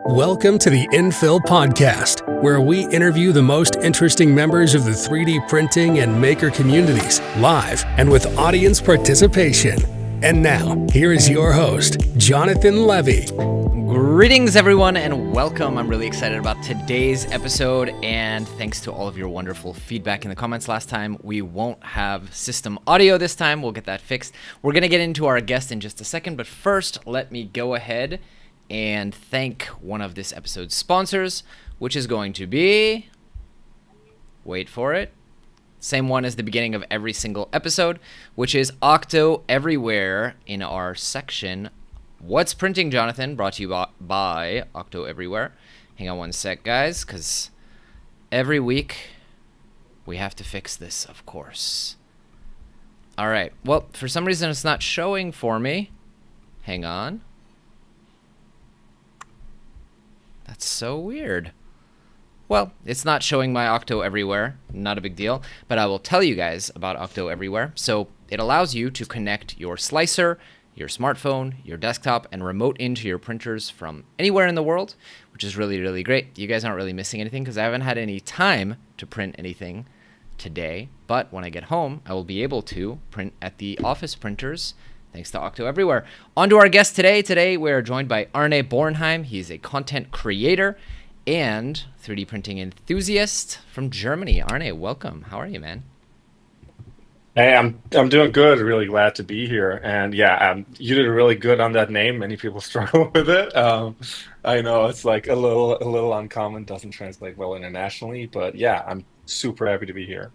Welcome to the Infill Podcast, where we interview the most interesting members of the 3D printing and maker communities, live and with audience participation. And now, here is your host, Jonathan Levy. Greetings, everyone, and welcome. I'm really excited about today's episode, and thanks to all of your wonderful feedback in the comments last time. We won't have system audio this time. We'll get that fixed. We're going to get into our guest in just a second, but first, let me go ahead and thank one of this episode's sponsors, which is going to be, wait for it, same one as the beginning of every single episode, which is Octo Everywhere in our section, What's Printing, Jonathan? Brought to you by Octo Everywhere. Hang on one sec, guys, because every week we have to fix this, of course. All right, well, for some reason it's not showing for me. Hang on. That's so weird. Well, it's not showing my Octo Everywhere, not a big deal, but I will tell you guys about Octo Everywhere. So it allows you to connect your slicer, your smartphone, your desktop, and remote into your printers from anywhere in the world, which is really, really great. You guys aren't really missing anything because I haven't had any time to print anything today, but when I get home, I will be able to print at the office printers thanks to Octo Everywhere. On to our guest today. Today, we're joined by Arne Bornheim. He's a content creator and 3D printing enthusiast from Germany. Arne, welcome. How are you, man? Hey, I'm doing good. Really glad to be here. And yeah, you did really good on that name. Many people struggle with it. I know it's like a little uncommon, doesn't translate well internationally, but yeah, I'm super happy to be here.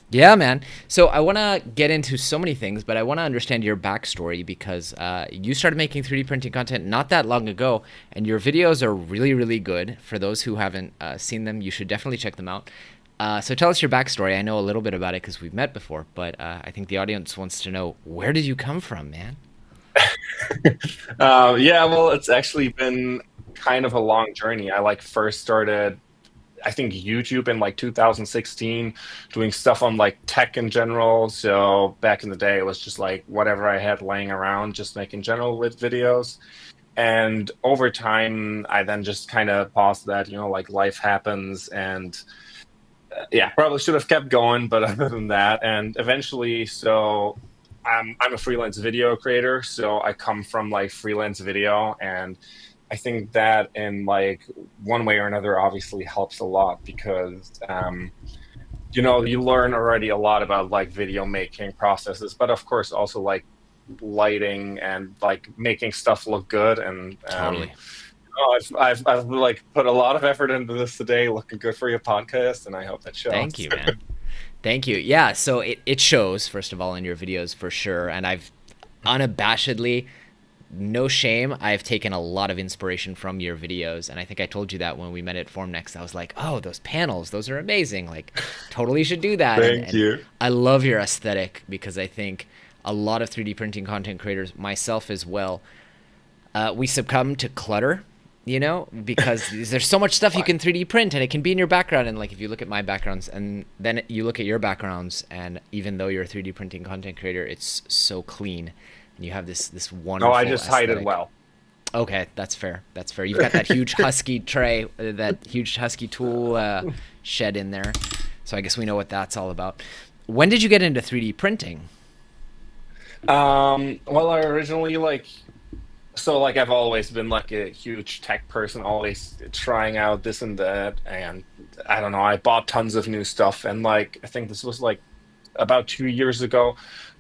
Yeah, man. So I want to get into so many things, but I want to understand your backstory because you started making 3D printing content not that long ago, and your videos are really, really good. For those who haven't seen them, you should definitely check them out. So tell us your backstory. I know a little bit about it because we've met before, but I think the audience wants to know, where did you come from, man? Yeah, well, it's actually been kind of a long journey. I first started, I think, YouTube in 2016, doing stuff on tech in general. So back in the day, it was just whatever I had laying around, just making general lit videos. And over time, I then just kind of paused that, life happens, and yeah, probably should have kept going, but other than that, and eventually, so I'm a freelance video creator, so I come from freelance video, and I think that in one way or another obviously helps a lot because you learn already a lot about video making processes, but of course also lighting and making stuff look good. And Totally. I've put a lot of effort into this today. Looking good for your podcast, and I hope that shows. Thank you, man. Thank you. Yeah, so it shows, first of all, in your videos for sure, and I've unabashedly, no shame, I've taken a lot of inspiration from your videos, and I think I told you that when we met at Formnext. I was like, oh, those panels, those are amazing. Totally should do that. Thank you. I love your aesthetic because I think a lot of 3D printing content creators, myself as well, we succumb to clutter, because there's so much stuff you can 3D print, and it can be in your background. And if you look at my backgrounds and then you look at your backgrounds, and even though you're a 3D printing content creator, it's so clean. And you have this wonderful I just aesthetic. hide it well. Okay, that's fair. That's fair. You've got that huge Husky tray, that huge Husky tool shed in there. So I guess we know what that's all about. When did you get into 3D printing? Well, I originally I've always been a huge tech person, always trying out this and that, and I don't know, I bought tons of new stuff, and I think this was about 2 years ago.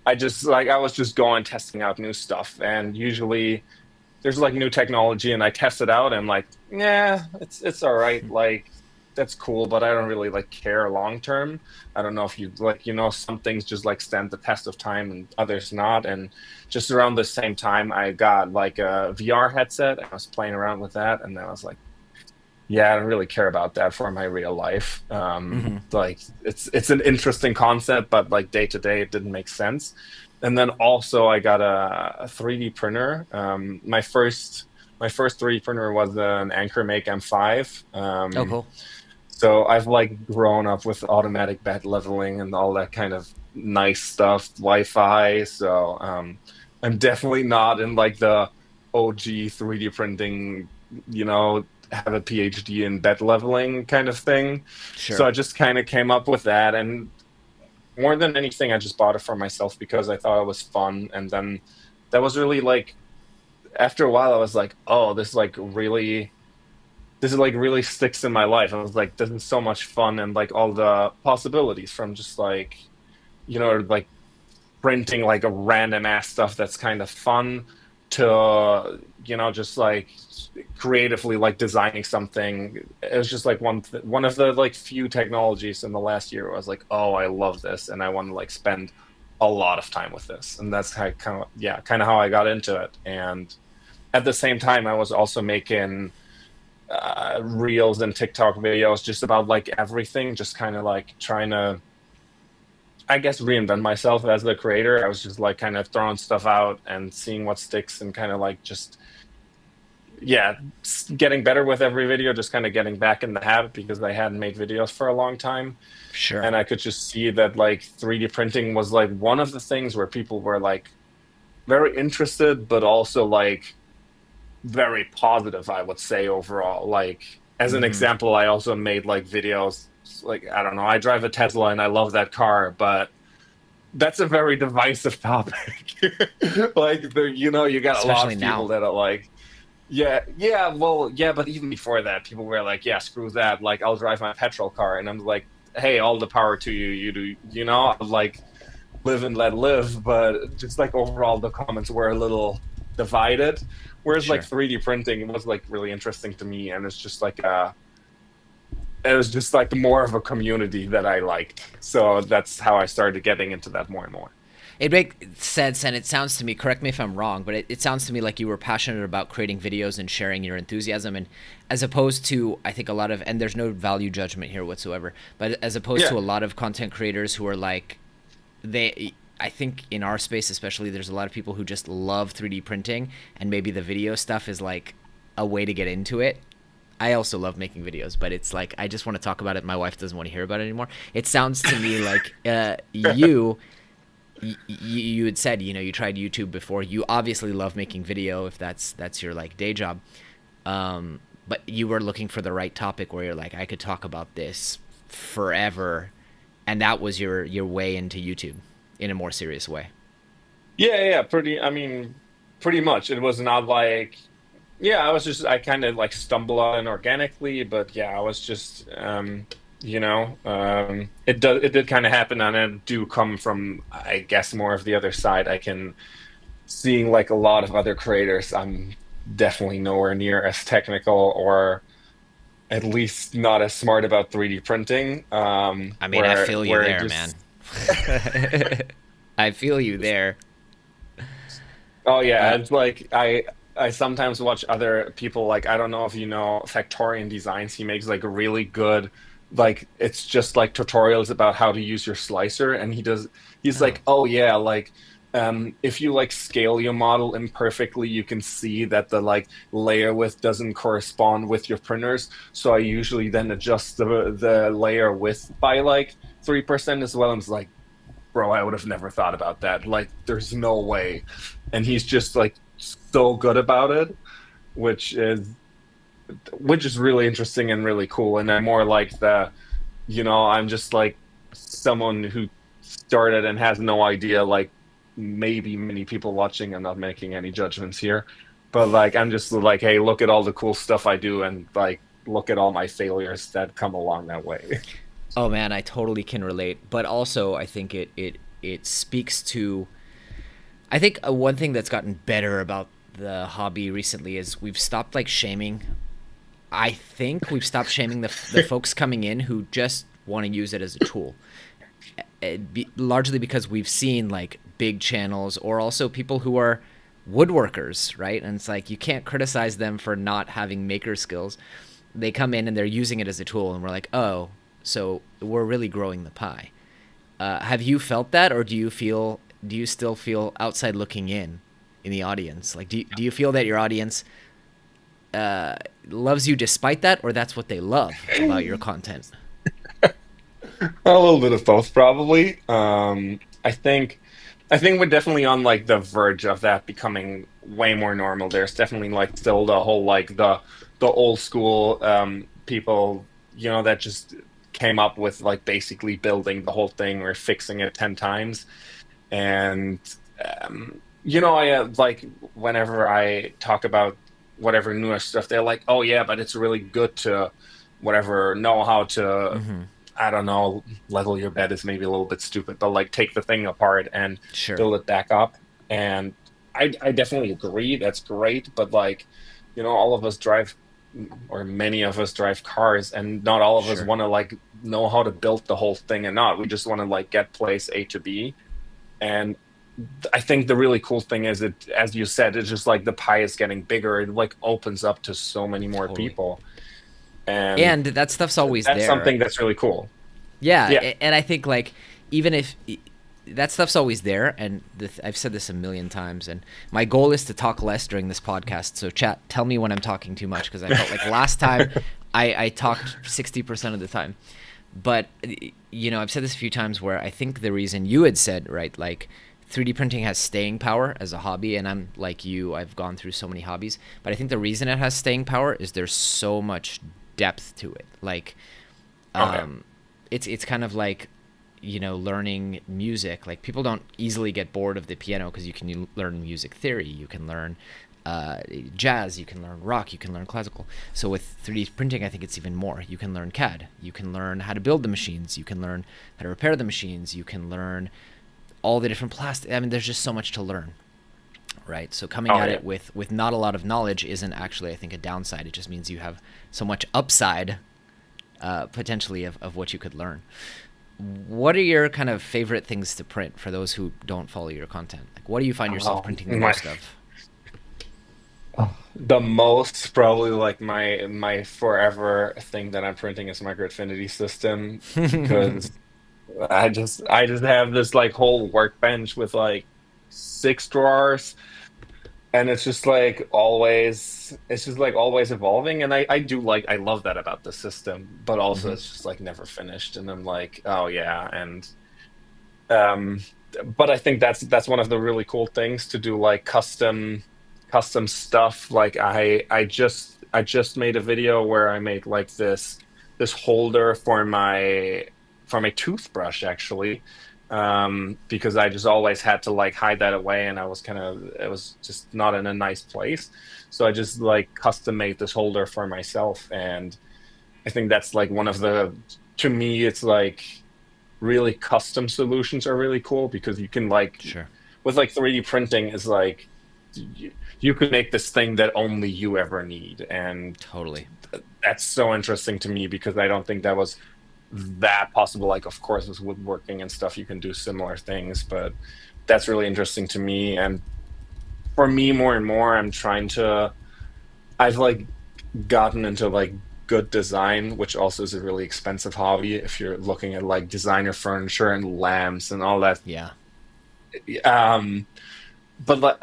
I was just going testing out new stuff, and usually there's new technology, and I test it out, and yeah, it's all right, that's cool, but I don't really care long term. I don't know if you some things just stand the test of time and others not. And just around the same time, I got a VR headset, and I was playing around with that, and then I was yeah, I don't really care about that for my real life. It's an interesting concept, but day to day it didn't make sense. And then also I got a 3D printer. My first 3D printer was an Anchor Make M5. Oh, cool. So I've grown up with automatic bed leveling and all that kind of nice stuff, Wi-Fi. So I'm definitely not in the OG 3D printing, have a PhD in bed leveling kind of thing. So Sure. I just kind of came up with that, and more than anything, I just bought it for myself because I thought it was fun. And then that was really like, after a while, I was like, oh, this is like really sticks in my life. I was like, this is so much fun, and like all the possibilities from just like, like printing like a random ass stuff that's kind of fun to, just like creatively like designing something. It was just like one of the like few technologies in the last year where I was like, oh, I love this and I want to like spend a lot of time with this. And that's how kind of how I got into it. And at the same time, I was also making reels and TikTok videos just about like everything, just kind of like trying to, I guess, reinvent myself as the creator. I was just like kind of throwing stuff out and seeing what sticks, and kind of like just, yeah, getting better with every video, just kind of getting back in the habit because I hadn't made videos for a long time. Sure. And I could just see that like 3D printing was like one of the things where people were like very interested, but also like very positive, I would say, overall. Like, as an Hmm. example, I also made like videos, like, I don't know, I drive a Tesla and I love that car, but that's a very divisive topic. Like, you got a lot Especially of people now. that are like, yeah, well, yeah, but even before that, people were like, yeah, screw that. Like, I'll drive my petrol car. And I'm like, hey, all the power to you. You do, like, live and let live. But just like overall, the comments were a little divided. Whereas like Sure. 3D printing was like really interesting to me. And it's just like, it was just like more of a community that I liked. So that's how I started getting into that more and more. It makes sense, and it sounds to me, correct me if I'm wrong, but it sounds to me like you were passionate about creating videos and sharing your enthusiasm, and as opposed to, I think a lot of, and there's no value judgment here whatsoever, but as opposed Yeah. to a lot of content creators who are like, I think in our space especially, there's a lot of people who just love 3D printing, and maybe the video stuff is like a way to get into it. I also love making videos, but it's like I just want to talk about it. My wife doesn't want to hear about it anymore. It sounds to me like you had said, you tried YouTube before. You obviously love making video if that's your like day job. But you were looking for the right topic where you're like, I could talk about this forever, and that was your way into YouTube in a more serious way. Yeah, I mean, pretty much. It was not like, yeah, I kind of like stumbled on it organically, but yeah, I was just, it did kind of happen, and I do come from, I guess, more of the other side. Seeing like a lot of other creators, I'm definitely nowhere near as technical, or at least not as smart about 3D printing. I mean, I Where feel you where it there, man. just I feel you there. Oh yeah, Uh, it's like I sometimes watch other people, like, I don't know if you know Factorian Designs. He makes like a really good, like, it's just like tutorials about how to use your slicer, and he's oh, like, oh yeah, like, if you like scale your model imperfectly, you can see that the like layer width doesn't correspond with your printers. So I usually then adjust the layer width by like 3% as well. And it's like, bro, I would have never thought about that. Like, there's no way. And he's just like so good about it, which is really interesting and really cool. And I'm more like I'm just like someone who started and has no idea. Like, maybe many people watching, I'm not making any judgments here, but like I'm just like, hey, look at all the cool stuff I do, and like look at all my failures that come along that way. oh man, I totally can relate. But also, I think it speaks to. I think one thing that's gotten better about the hobby recently is we've stopped like shaming. I think we've stopped shaming the folks coming in who just want to use it as a tool. Largely because we've seen like big channels or also people who are woodworkers, right? And it's like you can't criticize them for not having maker skills. They come in and they're using it as a tool, and we're like, oh, so we're really growing the pie. Have you felt that, or do you still feel outside looking in the audience? Like, do you feel that your audience loves you despite that, or that's what they love about your content? A little bit of both, probably. I think we're definitely on like the verge of that becoming way more normal. There's definitely like still the whole like the old school people, that just came up with like basically building the whole thing or fixing it 10 times. And I like whenever I talk about whatever newer stuff, they're like, oh yeah, but it's really good to whatever know how to, Mm-hmm. I don't know, level your bed is maybe a little bit stupid, but like take the thing apart and Sure. build it back up. And I definitely agree, that's great, but like, all of us drive, or many of us drive cars, and not all of us Sure. want to like know how to build the whole thing, and not. We just want to like get place A to B. And I think the really cool thing is it, as you said, it's just like the pie is getting bigger. It like opens up to so many more Totally. people, and And that stuff's always that's there. something that's really cool. Yeah, Yeah. and I think like even if that stuff's always there, and I've said this a million times, and my goal is to talk less during this podcast. So chat, tell me when I'm talking too much, because I felt like last time I talked 60% of the time. But I've said this a few times where I think the reason you had said, right, like 3D printing has staying power as a hobby, and I'm like you, I've gone through so many hobbies, but I think the reason it has staying power is there's so much depth to it. Like Okay. it's kind of like learning music. Like people don't easily get bored of the piano because you can learn music theory, you can learn jazz, you can learn rock, you can learn classical. So with 3D printing, I think it's even more. You can learn CAD, you can learn how to build the machines, you can learn how to repair the machines, you can learn all the different plastic. I mean, there's just so much to learn, right? So coming Oh at yeah. it with not a lot of knowledge isn't actually, I think, a downside. It just means you have so much upside potentially of what you could learn. What are your kind of favorite things to print for those who don't follow your content? Like, what do you find yourself Oh, printing the my most of? the most probably like my forever thing that I'm printing is my Gridfinity system, because I just have this like whole workbench with like 6 drawers, and it's just like always evolving, and I do like, I love that about the system, but also Hmm. it's just like never finished, and I'm like, oh yeah. And um but I think that's one of the really cool things to do, like custom stuff. Like I just made a video where I made like this holder for my toothbrush, actually, because I just always had to like hide that away, and it was just not in a nice place. So I just like custom made this holder for myself, and I think that's like one of the, to me, it's like really custom solutions are really cool, because you can like, Sure. with like 3D printing is like, you could make this thing that only you ever need. And Totally. that's so interesting to me, because I don't think that was that possible. Like, of course, with woodworking and stuff, you can do similar things, but that's really interesting to me. And for me, more and more, I've like gotten into like good design, which also is a really expensive hobby if you're looking at like designer furniture and lamps and all that. Yeah. Um, but like,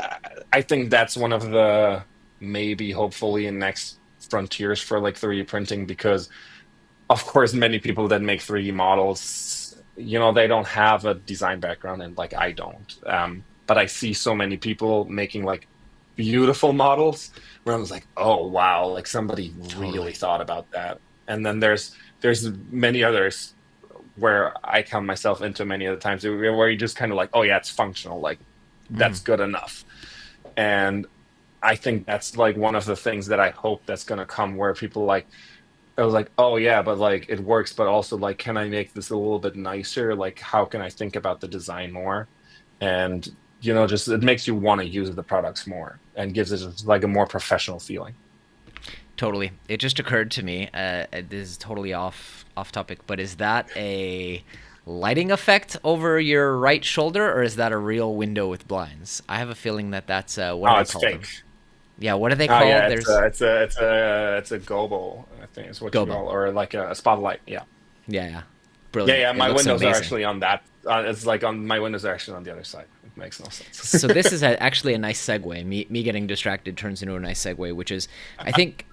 I think that's one of the, maybe hopefully in next frontiers for like 3D printing, because of course many people that make 3D models, they don't have a design background, and like I don't. But I see so many people making like beautiful models where I was like, oh wow, like somebody really Totally. thought about that. And then there's many others where I count myself into many of the times where you just kind of like, oh yeah, it's functional, like Hmm. that's good enough. And I think that's like one of the things that I hope that's gonna come, where people like, I was like, oh yeah, but like it works, but also like, can I make this a little bit nicer? Like, how can I think about the design more? And just it makes you want to use the products more, and gives it just like a more professional feeling. Totally. It just occurred to me. This is totally off topic, but is that a lighting effect over your right shoulder, or is that a real window with blinds? I have a feeling that that's what do Oh, they it's call them? fake. Yeah, what are they Oh called? yeah, it's There's a it's a it's a it's a gobo, I think is what you gobo. call, or like a spotlight. Yeah, Yeah, yeah. yeah, Brilliant. yeah. It My looks windows are amazing. actually on that. It's like on my windows are actually on the other side. It makes no sense. So this is actually a nice segue. Me getting distracted turns into a nice segue, which is, I think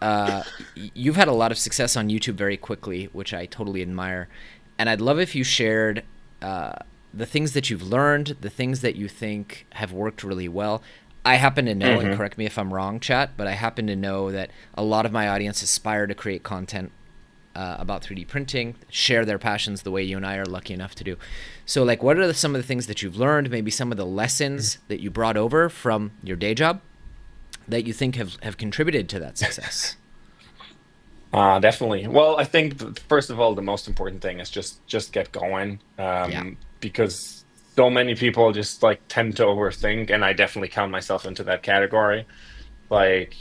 you've had a lot of success on YouTube very quickly, which I totally admire. And I'd love if you shared the things that you've learned, the things that you think have worked really well. I happen to know, and correct me if I'm wrong, chat, but I happen to know that a lot of my audience aspire to create content about 3D printing, share their passions the way you and I are lucky enough to do. So like, what are some of the things that you've learned, maybe some of the lessons that you brought over from your day job that you think have contributed to that success? Definitely. Well, I think first of all, the most important thing is just get going, Yeah. because so many people just like tend to overthink, and I definitely count myself into that category. Like,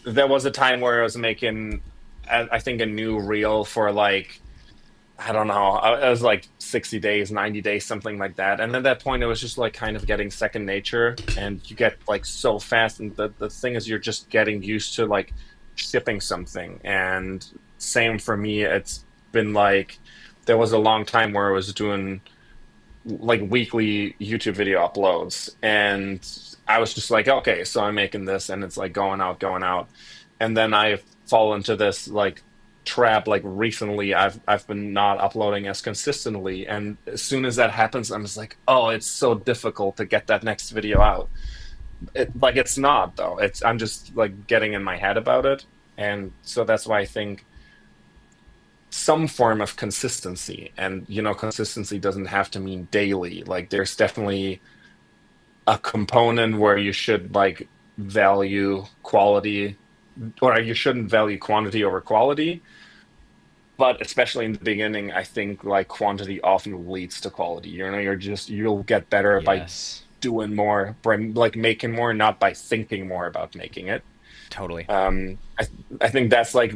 there was a time where I was making, I think, a new reel for like, I don't know, it was like 60 days, 90 days, something like that. And at that point, it was just like kind of getting second nature, and you get like so fast. And the thing is, you're just getting used to like shipping something. And same for me, it's been like, there was a long time where I was doing like weekly YouTube video uploads, and I was just like, okay, so I'm making this, and it's like going out, and then I fall into this like trap. Like recently, I've been not uploading as consistently, and as soon as that happens, I'm just like, oh, it's so difficult to get that next video out. Like it's not though. I'm just like getting in my head about it, and so that's why I think some form of consistency, and consistency doesn't have to mean daily. Like there's definitely a component where you should like value quality, or you shouldn't value quantity over quality. But especially in the beginning, I think like quantity often leads to quality. You'll get better by Yes. doing more, by like making more, not by thinking more about making it. Totally. I think that's like,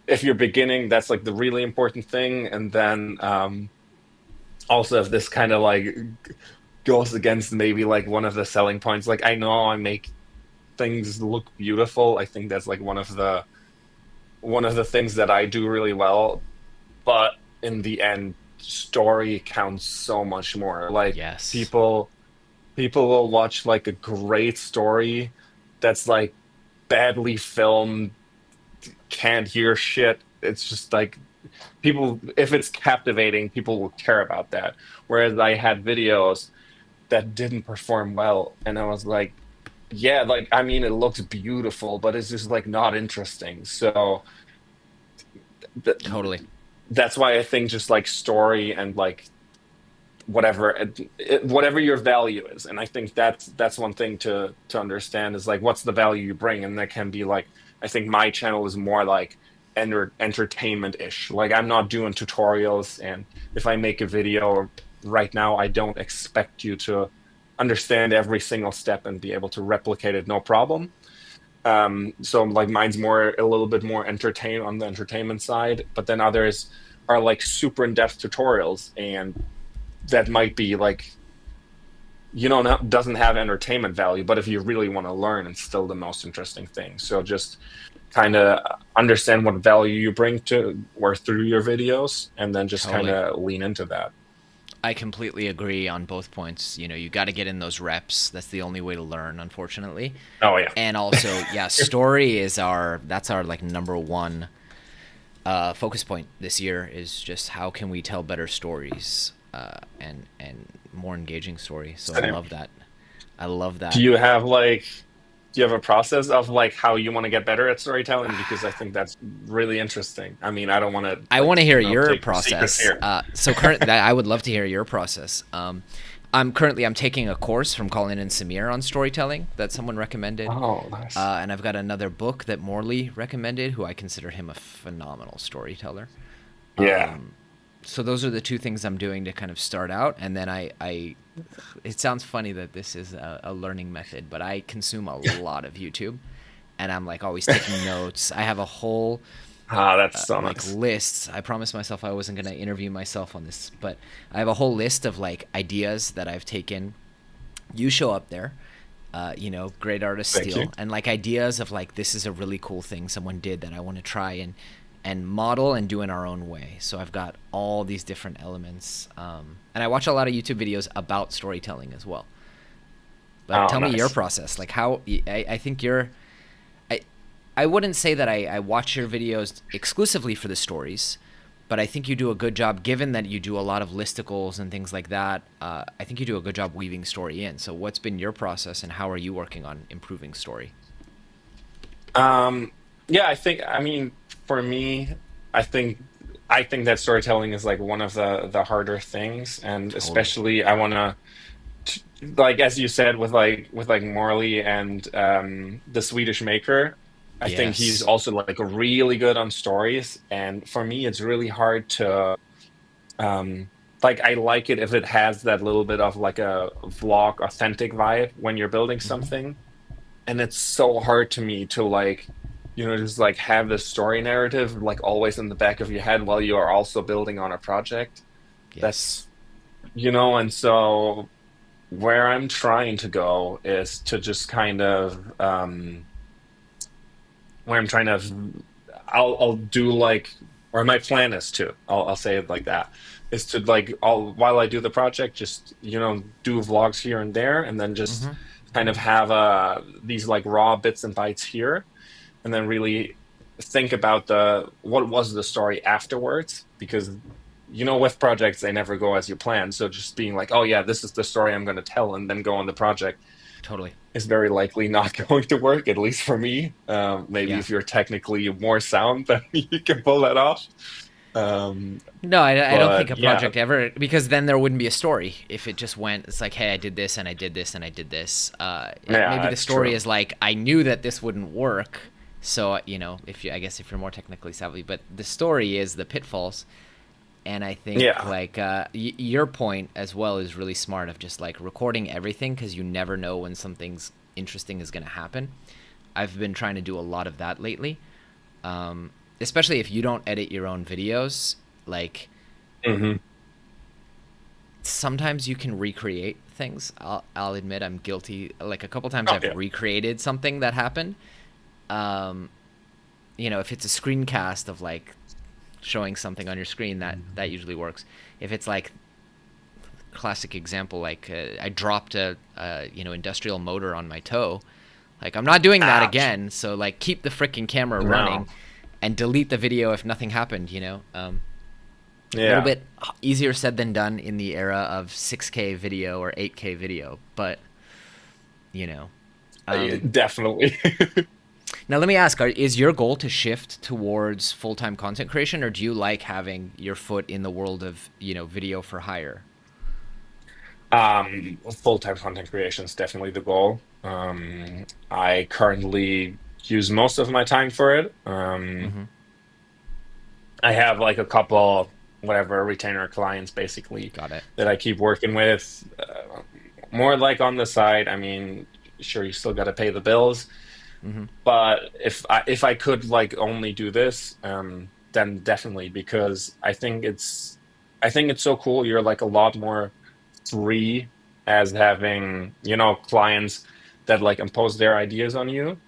if you're beginning, that's like the really important thing. And then also, if this kind of like goes against maybe like one of the selling points, like I know I make things look beautiful. I think that's like one of the things that I do really well. But in the end, story counts so much more. Like Yes. people will watch like a great story that's like badly filmed, can't hear shit. It's just like, people, if it's captivating, people will care about that. Whereas I had videos that didn't perform well, and I was like, yeah, like I mean, it looks beautiful, but it's just like not interesting. So th- Totally. that's why I think just like story and like whatever whatever your value is, and I think that's one thing to understand, is like what's the value you bring. And that can be like, I think my channel is more like entertainment-ish. Like I'm not doing tutorials, and if I make a video right now, I don't expect you to understand every single step and be able to replicate it no problem. So like mine's more, a little bit more entertain on the entertainment side, but then others are like super in-depth tutorials, and that might be like, doesn't have entertainment value, but if you really want to learn, it's still the most interesting thing. So just kind of understand what value you bring to or through your videos, and then just kind Totally. of lean into that. I completely agree on both points. You got to get in those reps. That's the only way to learn, unfortunately. Oh yeah. And also, yeah, story is that's our like number one focus point this year, is just how can we tell better stories and more engaging stories. So I Same. love that. I love that. Do you have a process of like how you want to get better at storytelling? Because I think that's really interesting. I mean, I don't want to I like, want to hear your take the secrets process. here. I would love to hear your process. I'm taking a course from Colin and Samir on storytelling that someone recommended. Oh, nice. And I've got another book that Morley recommended, who I consider him a phenomenal storyteller. Yeah. So those are the two things I'm doing to kind of start out. And then it sounds funny that this is a learning method, but I consume a lot of YouTube, and I'm like always taking notes. I have a whole That's so like nice. lists. I promised myself I wasn't going to interview myself on this, but I have a whole list of like ideas that I've taken. You show up there, great artist Thank steal, you. and like ideas of like, this is a really cool thing someone did that I want to try and model and do in our own way. So I've got all these different elements, and I watch a lot of YouTube videos about storytelling as well. But Oh, tell me nice. your process. Like how I think I wouldn't say that I watch your videos exclusively for the stories, But I think you do a good job, given that you do a lot of listicles and things like that. I think you do a good job weaving story in. So what's been your process, and how are you working on improving story? Um, yeah, I mean, for me, I think I think that storytelling is like one of the harder things, and Totally. especially I want to like as you said with like Morley and the Swedish maker. I think he's Yes. also like really good on stories, and for me, it's really hard to like I like it if it has that little bit of like a vlog authentic vibe when you're building Hmm. something, and it's so hard to me to like just like have this story narrative like always in the back of your head while you are also building on a project. Yes. That's and so where I'm trying to go is to just kind of where I'm trying to I'll do like or my plan is to I'll say it like that is to like I'll while I do the project just do vlogs here and there, and then just Hmm. kind of have these like raw bits and bytes here, and then really think about the what was the story afterwards, because with projects they never go as you plan, so just being like, oh yeah, this is the story I'm going to tell and then go on the project Totally. is very likely not going to work, at least for me. Maybe Yeah. if you're technically more sound then you can pull that off. um, No, I don't think but a yeah, project ever, because then there wouldn't be a story if it just went. It's like, hey, I did this and I did this and I did this. yeah, Maybe the that's story true. is like, I knew that this wouldn't work, so if you, I guess if you're more technically savvy, but the story is the pitfalls. And I think Yeah. like your point as well is really smart, of just like recording everything, because you never know when something's interesting is going to happen. I've been trying to do a lot of that lately, especially if you don't edit your own videos. Like, Hmm. sometimes you can recreate things. I'll admit I'm guilty. Like a couple times Oh I've yeah. recreated something that happened. Um, if it's a screencast of like showing something on your screen, that usually works. If it's like classic example, like I dropped a industrial motor on my toe, like I'm not doing that Ouch. again. So like keep the freaking camera No. running and delete the video if nothing happened. A little Yeah. bit easier said than done in the era of 6K video or 8K video, but you know. Um, Definitely. Now let me ask: is your goal to shift towards full-time content creation, or do you like having your foot in the world of video for hire? Full-time content creation is definitely the goal. I currently use most of my time for it. Mm-hmm. I have like a couple, whatever, retainer clients basically Got it. that I keep working with, more like on the side. I mean, sure, you still got to pay the bills, Mm-hmm. but if I could like only do this, then definitely, because I think it's so cool. You're like a lot more free as having clients that like impose their ideas on you.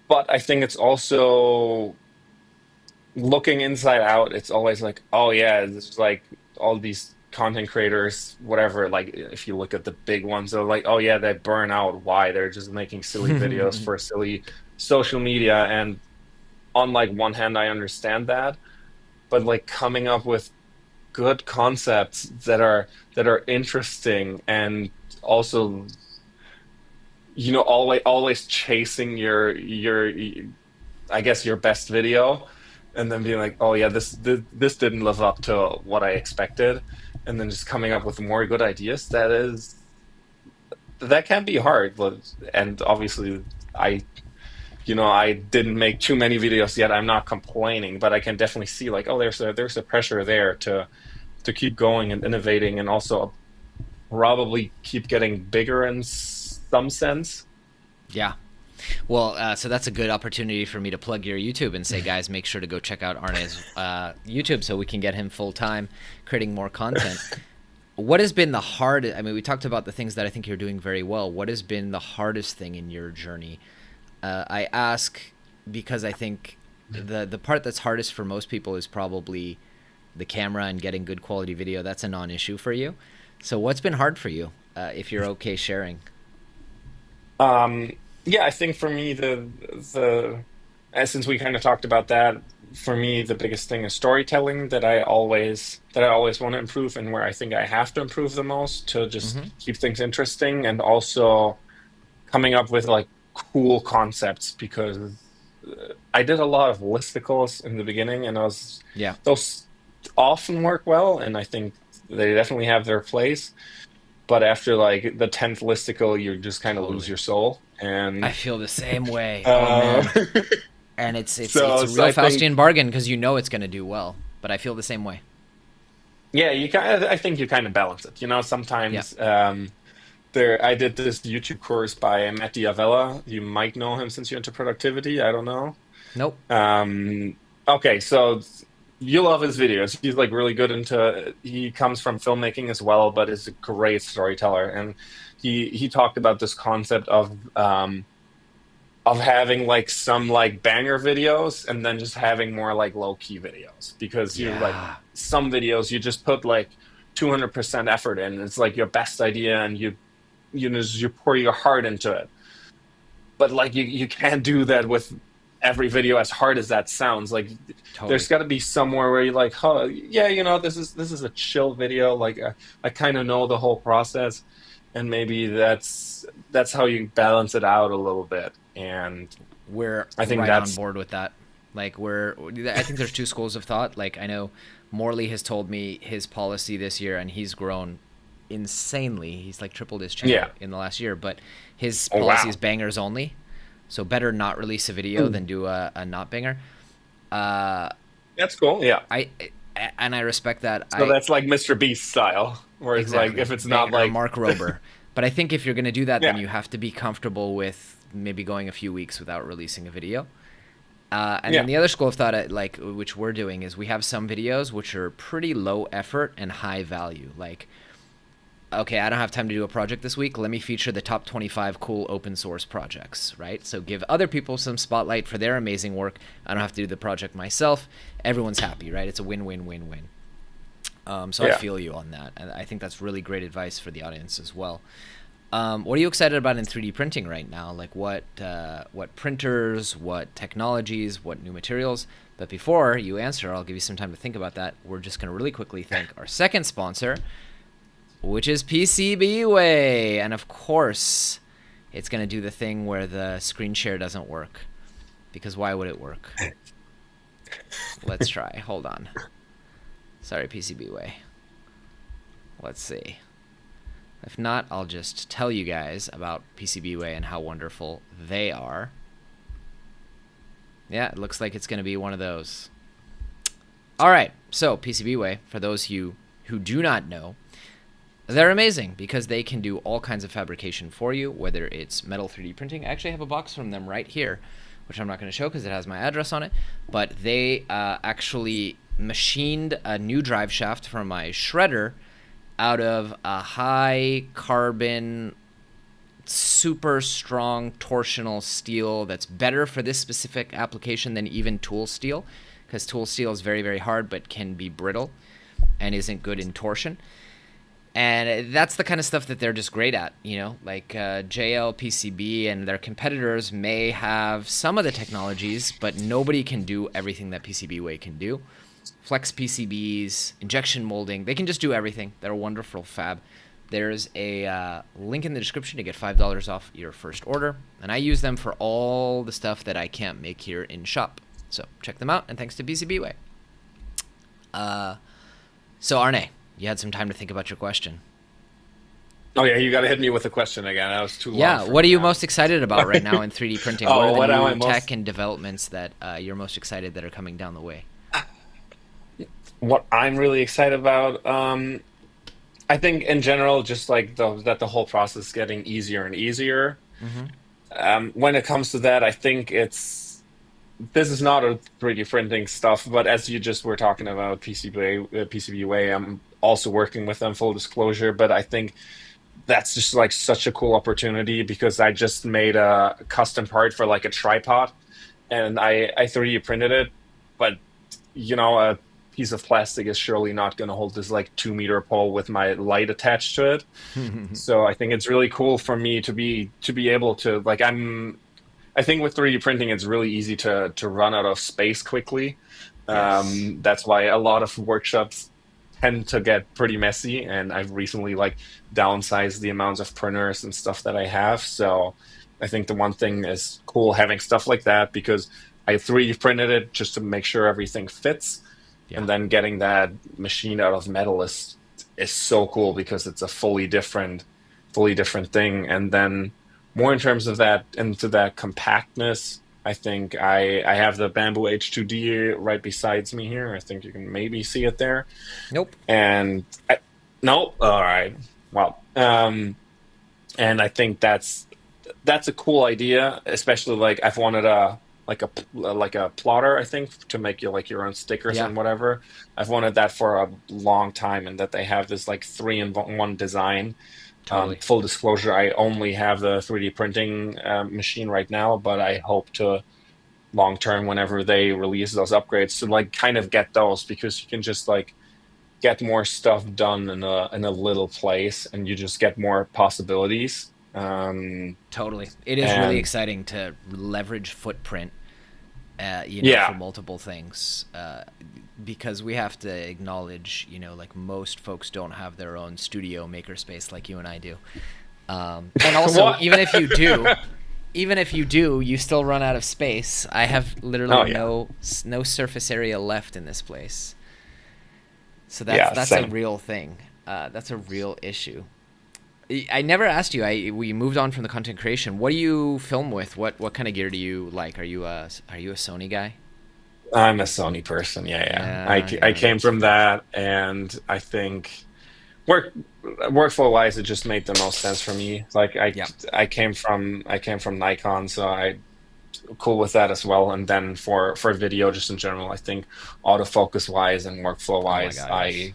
But I think it's also looking inside out. It's always like, oh yeah, this is like all these content creators, whatever. Like if you look at the big ones, they're like, oh yeah, they burn out. Why? They're just making silly videos for silly social media. And on like one hand, I understand that, but like coming up with good concepts that are interesting, and also always chasing your I guess your best video, and then being like, oh yeah, this didn't live up to what I expected, and then just coming up with more good ideas. That can be hard, and obviously I didn't make too many videos yet. I'm not complaining, but I can definitely see like, oh, there's a pressure there to keep going and innovating, and also probably keep getting bigger in some sense. Yeah. Well, so that's a good opportunity for me to plug your YouTube and say, guys, make sure to go check out Arne's YouTube so we can get him full time creating more content. What has been the hardest? I mean, we talked about the things that I think you're doing very well. What has been the hardest thing in your journey? I ask because I think the part that's hardest for most people is probably the camera and getting good quality video. That's a non-issue for you. So what's been hard for you, if you're okay sharing? Um, yeah, I think for me the since we kind of talked about that, for me, the biggest thing is storytelling that I always want to improve, and where I think I have to improve the most to just Hmm. keep things interesting, and also coming up with like cool concepts because I did a lot of listicles in the beginning, and Yeah, those often work well, and I think they definitely have their place. But after like the 10th listicle, you just kind of lose totally. your soul, I and feel the same way. Oh uh, man. And it's a real I think Faustian bargain because you know it's going to do well. But I feel the same way. yeah, you kind of I think you kind of balance it. Yeah. Sometimes I did this YouTube course by Matt Diavella. You might know him since you're into productivity. I don't know. Nope. Um, okay, so you love his videos. He's like really good into. He comes from filmmaking as well, but is a great storyteller. And he talked about this concept of having like some like banger videos and then just having more like low key videos because you like Yeah. some videos you just put like 200% effort in. It's like your best idea, and you pour your heart into it, but like you can't do that with every video, as hard as that sounds. Like there's Totally. got to be somewhere where you're like, oh yeah, this is a chill video. Like I kind of know the whole process, and maybe that's how you balance it out a little bit. And We're I think right on that's board with that. Like I think there's two schools of thought. Like I know Morley has told me his policy this year, and he's grown insanely. He's like tripled his channel yeah. in the last year. But his Oh policy is wow. bangers only. So better not release a video than do a not banger. Uh, That's cool. Yeah. I and I respect that. So I that's like Mr. Beast style, where it's like Exactly if it's not banger like Mark Rober. But I think if you're gonna do that, then yeah, you have to be comfortable with maybe going a few weeks without releasing a video. And then yeah, the other school of thought, like which we're doing, is we have some videos which are pretty low effort and high value. Like, okay, I don't have time to do a project this week. Let me feature the top 25 cool open source projects, right? So give other people some spotlight for their amazing work. I don't have to do the project myself. Everyone's happy, right? It's a win-win-win-win. So I yeah. feel you on that, and I think that's really great advice for the audience as well. What are you excited about in 3D printing right now? Like what printers, what technologies, what new materials? But before you answer, I'll give you some time to think about that. We're just going to really quickly thank our second sponsor, which is PCBWay. And of course, it's going to do the thing where the screen share doesn't work. Because why would it work? Let's try. Hold on. Sorry, PCBWay. Let's see. If not, I'll just tell you guys about PCBWay and how wonderful they are. Yeah, it looks like it's going to be one of those. All right, so PCBWay, for those of you who do not know, they're amazing because they can do all kinds of fabrication for you, whether it's metal 3D printing. I actually have a box from them right here, which I'm not going to show because it has my address on it. But they actually machined a new drive shaft for my shredder out of a high carbon, super strong torsional steel that's better for this specific application than even tool steel, because tool steel is very, very hard but can be brittle and isn't good in torsion. And that's the kind of stuff that they're just great at, like JLPCB and their competitors may have some of the technologies, but nobody can do everything that PCBWay can do. Flex PCBs, injection molding, they can just do everything. They're a wonderful fab. There's a link in the description to get $5 off your first order, and I use them for all the stuff that I can't make here in shop. So check them out, and thanks to PCBWay. So Arne, you had some time to think about your question. Oh yeah, you got to hit me with a question again. That was too long. Yeah, For what are me you now. most excited about right now in 3D printing? What Oh, are what the am I new most? tech and developments that you're most excited that are coming down the way? What I'm really excited about. I think in general, just like that the whole process is getting easier and easier. Mm-hmm. When it comes to that, I think this is not a 3D printing stuff, but as you just were talking about PCBWay, I'm also working with them, full disclosure. But I think that's just like such a cool opportunity because I just made a custom part for like a tripod, and I 3D printed it, but a piece of plastic is surely not going to hold this like 2 meter pole with my light attached to it. So I think it's really cool for me to be able to like I think with 3D printing, it's really easy to run out of space quickly. Yes. That's why a lot of workshops tend to get pretty messy, and I've recently like downsized the amounts of printers and stuff that I have. So I think the one thing is cool having stuff like that because I 3D printed it just to make sure everything fits, Yeah. and then getting that machine out of metal is so cool because it's a fully different thing. And then more in terms of that into that compactness, I think I have the Bamboo H2D right besides me here. I think you can maybe see it there. Nope. And no, all right. Well, and I think that's a cool idea, especially like I've wanted like a plotter, I think, to make you like your own stickers Yeah. and whatever. I've wanted that for a long time, and that they have this like three in one design. Totally. Full disclosure, I only have the 3D printing machine right now, but I hope to long term, whenever they release those upgrades, to like kind of get those because you can just like get more stuff done in a little place, and you just get more possibilities. Totally. It is really And exciting to leverage footprint, for yeah, multiple things, because we have to acknowledge, like most folks don't have their own studio makerspace like you and I do. And also, what? even if you do, you still run out of space. I have literally Oh yeah, no surface area left in this place. So yeah, that's a same. real thing. That's a real issue. I never asked you. We moved on from the content creation. What do you film with? What kind of gear do you like? Are you a Sony guy? I'm a Sony person. Yeah, yeah. Yeah, I yeah, came that's from fair. that, and I think work workflow wise, it just made the most sense for me. Like Yeah. I came from Nikon, so I cool with that as well. And then for video, just in general, I think autofocus wise and workflow Oh my wise, God, yes.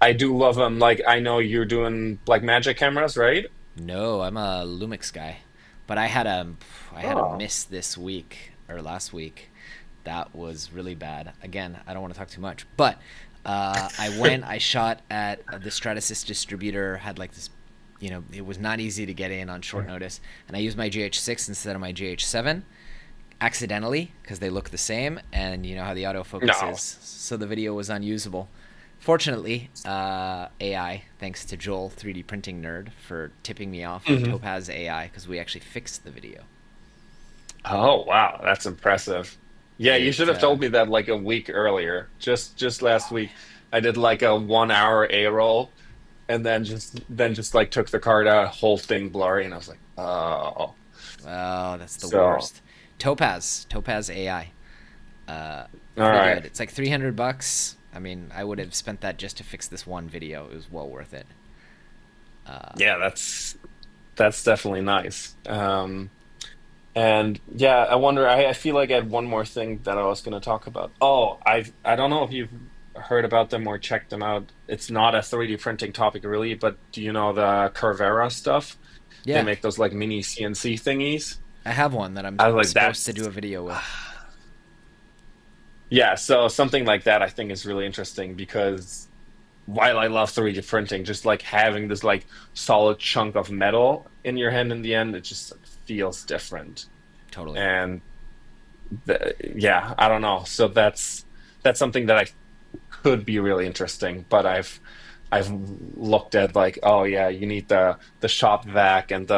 I do love them. Like I know you're doing like Magic cameras, right? No, I'm a Lumix guy, but I had a Oh, miss this week or last week. That was really bad. Again, I don't want to talk too much, but I shot at the Stratasys distributor. Had like this, it was not easy to get in on short notice, and I used my GH6 instead of my GH7 accidentally because they look the same, and you know how the autofocus no. is, so the video was unusable. Fortunately, AI, thanks to Joel, 3D printing nerd, for tipping me off of Mhm. Topaz AI because we actually fixed the video. Oh, wow, that's impressive. Yeah, you It should have told me that like a week earlier. Just last week, I did like a 1 hour A roll, and then just like took the card out, whole thing blurry, and I was like, oh. Oh, that's the So, worst. Topaz AI. all Pretty right. good. It's like $300. I mean, I would have spent that just to fix this one video. It was well worth it. Yeah, that's definitely nice. And yeah, I wonder. I feel like I had one more thing that I was going to talk about. Oh, I don't know if you've heard about them or checked them out. It's not a 3D printing topic really, but do you know the Carvera stuff? They Yeah, make those like mini CNC thingies. I have one that I'm I was like, supposed to do that's a video with. yeah. So something like that I think is really interesting because while I love 3D printing, just like having this like solid chunk of metal in your hand in the end, it just feels different. Totally. And yeah, I don't know. So that's something that I could be really interesting, but I've looked at like, oh yeah, you need the shop vac and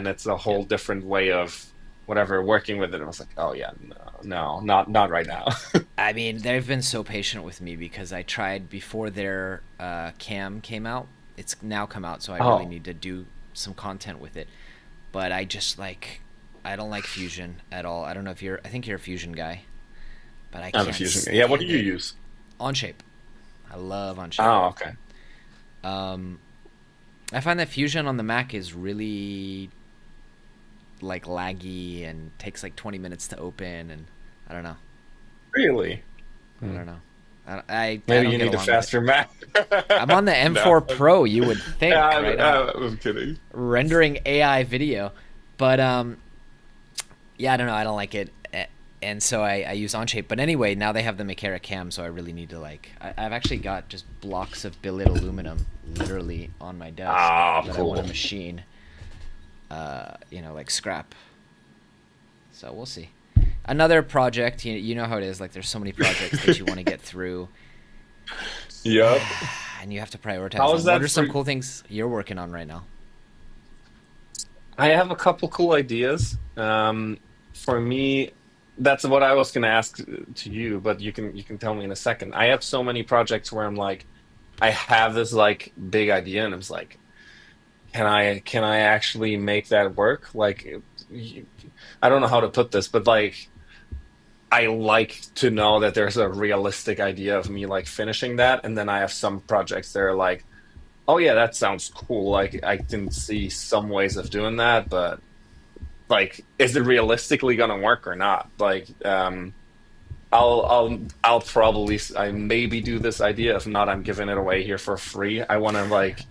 it's a Yeah. whole different way of whatever working with it. And I was like, oh yeah, no, no, not right now. I mean, they've been so patient with me because I tried before their cam came out. It's now come out, so I really Oh, need to do some content with it. But I don't like Fusion at all. I don't know if I think you're a Fusion guy, but I I'm a can't fusion guy. Yeah, what do stand you it. use? Onshape. I love Onshape. Oh, okay. Um, I find that Fusion on the Mac is really like laggy and takes like 20 minutes to open, and I don't know. Really? I Hmm. don't know. I Maybe don't you get need a along with it. faster Mac. I'm on the No, M4 Pro, you would think, right? I'm I'm kidding. rendering AI video, but yeah, I don't know. I don't like it, and so I use Onshape. But anyway, now they have the Makera cam, so I really need to like. I've actually got just blocks of billet aluminum literally on my desk Ah, that I want to cool. machine. Like scrap. So we'll see. Another project, you know how it is. Like there's so many projects that you want to get through, Yep. and you have to prioritize How them. is What that are for? some cool things you're working on right now? I have a couple cool ideas. For me, that's what I was going to ask to you, but you can tell me in a second. I have so many projects where I'm like, I have this like big idea, and I'm just like, can I actually make that work? Like, y- I don't know how to put this, but like, I like to know that there's a realistic idea of me like finishing that, and then I have some projects that are like, oh yeah, that sounds cool. Like, I can see some ways of doing that, but like, is it realistically gonna work or not? Like, I'll probably I maybe do this idea. If not, I'm giving it away here for free. I want to like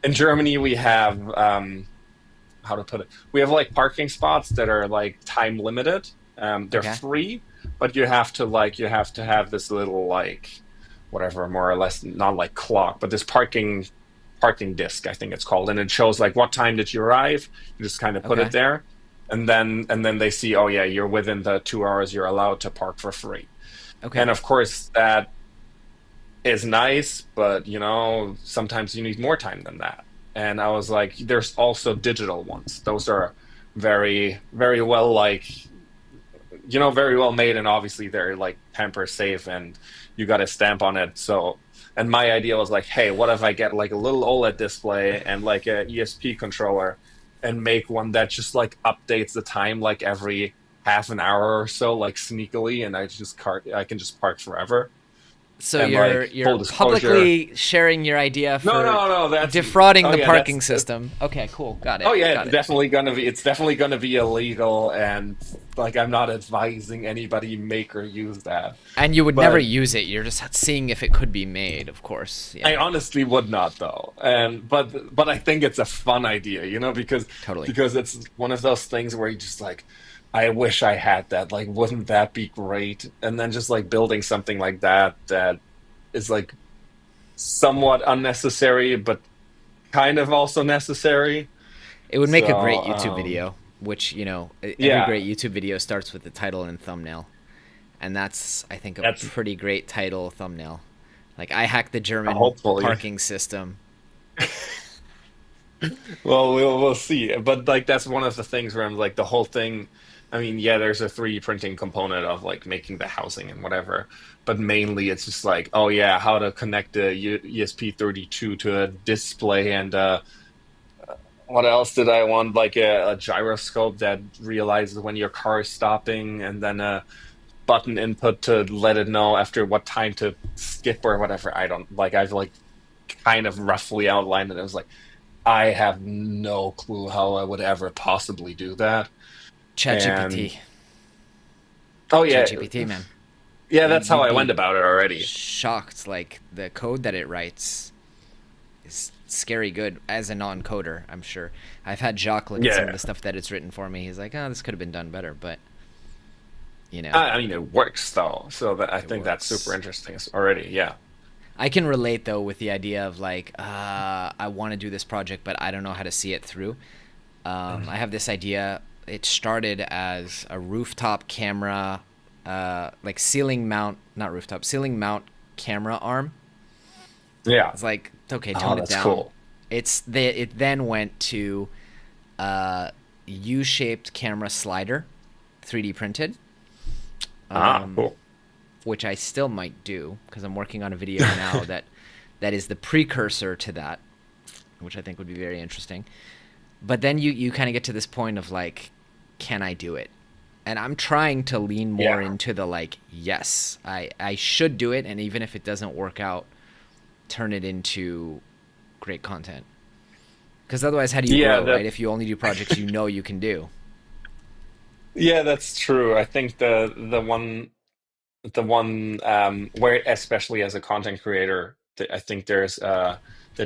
in Germany we have how to put it. We have like parking spots that are like time limited. They're Okay. free, but you have to have this little like whatever, more or less, not like clock, but this parking disc, I think it's called, and it shows like what time did you arrive. You just kind of put it Okay. there, and then they see, oh yeah, you're within the 2 hours you're allowed to park for free. Okay. And of course that is nice, but sometimes you need more time than that. And I was like, there's also digital ones. Those are very, very well very well made, and obviously they're like tamper safe, and you got a stamp on it. So, and my idea was like, hey, what if I get like a little OLED display and like a ESP controller, and make one that just like updates the time like every half an hour or so, like sneakily, and I can just park forever. So And you're like you're full disclosure, publicly sharing your idea no, for no, no, defrauding oh the yeah, parking system. Okay, cool. Got oh it. yeah, Got it. it's definitely gonna be illegal, and like I'm not advising anybody make or use that. And you would never But use it. You're just seeing if it could be made, of course. I Yeah, honestly would not though. And but I think it's a fun idea, totally. because it's one of those things where you just like, I wish I had that. Like, wouldn't that be great? And then just like building something like that is like somewhat unnecessary, but kind of also necessary. It would make a great So YouTube video, which, every yeah, great YouTube video starts with the title and thumbnail. And that's, I think, a that's pretty great title thumbnail. Like, I hacked the German hopefully. parking system. Well, we'll see. But like that's one of the things where I'm like the whole thing. I mean, yeah, there's a 3D printing component of like making the housing and whatever, but mainly it's just like, oh yeah, how to connect the ESP32 to a display, and what else did I want? Like a gyroscope that realizes when your car is stopping, and then a button input to let it know after what time to skip or whatever. I don't like. I've like kind of roughly outlined it. I was like, I have no clue how I would ever possibly do that. And ChatGPT. oh yeah, ChatGPT, man. yeah, that's how You'd I went be about it already. shocked. Like, the code that it writes is scary good as a non-coder, I'm sure. I've had Jacques look at some of Yeah, the stuff that it's written for me. He's like, oh, this could have been done better, but, you know, I mean it works though, so I it think that's super works. interesting already. Yeah, I can relate, though, with the idea of, like, I want to do this project, but I don't know how to see it through. I have this idea. It started as a rooftop camera, like ceiling mount, not rooftop, ceiling mount camera arm. yeah. It's like, okay, Oh, tone it that's down. cool. It then went to uh, U-shaped camera slider, 3D printed, Ah, cool. which I still might do because I'm working on a video now that is the precursor to that, which I think would be very interesting. But then you kind of get to this point of like, can I do it? And I'm trying to lean more Yeah, into the like, yes, I should do it, and even if it doesn't work out, turn it into great content. Because otherwise, how do you yeah. grow, That right? If you only do projects you can do. yeah, that's true. I think the one where, especially as a content creator, I think there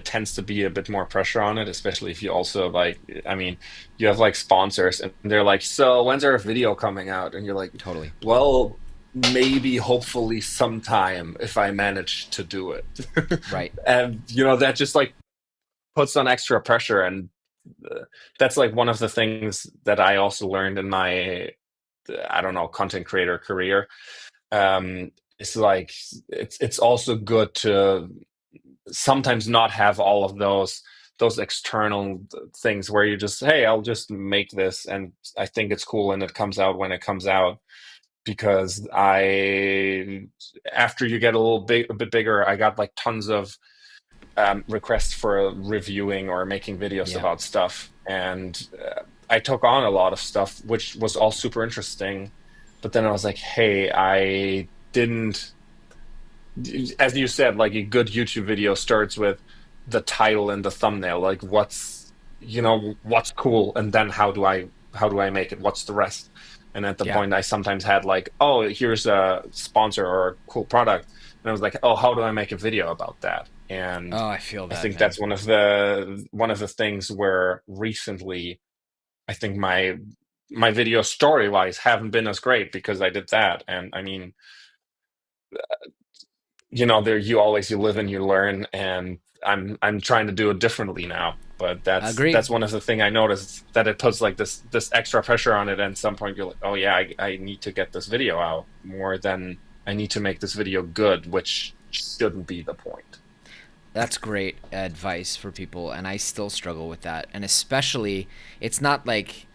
tends to be a bit more pressure on it, especially if you also like, I mean, you have like sponsors, and they're like, so when's our video coming out? And you're like, Totally. well, maybe hopefully sometime if I manage to do it. Right. And that just like puts on extra pressure, and that's like one of the things that I also learned in my I don't know, content creator career. It's like it's also good to sometimes not have all of those external things where you just, hey, I'll just make this and I think it's cool and it comes out when it comes out. Because after you get a bit bigger, I got like tons of requests for reviewing or making videos Yeah. about stuff, and I took on a lot of stuff, which was all super interesting. But then I was like, hey, I didn't, as you said, like a good YouTube video starts with the title and the thumbnail, like what's cool, and then how do I make it? What's the rest? And at the Yeah. point, I sometimes had like, oh, here's a sponsor or a cool product, and I was like, oh, how do I make a video about that? And Oh, I feel I that, think man. that's one of the things where recently I think my video story wise haven't been as great because I did that. And I mean, there you live and you learn, and I'm trying to do it differently now. But that's Agreed. that's one of the thing I noticed, that it puts like this extra pressure on it, and at some point you're like, oh yeah, I need to get this video out more than I need to make this video good, which shouldn't be the point. That's great advice for people, and I still struggle with that. And especially, it's not like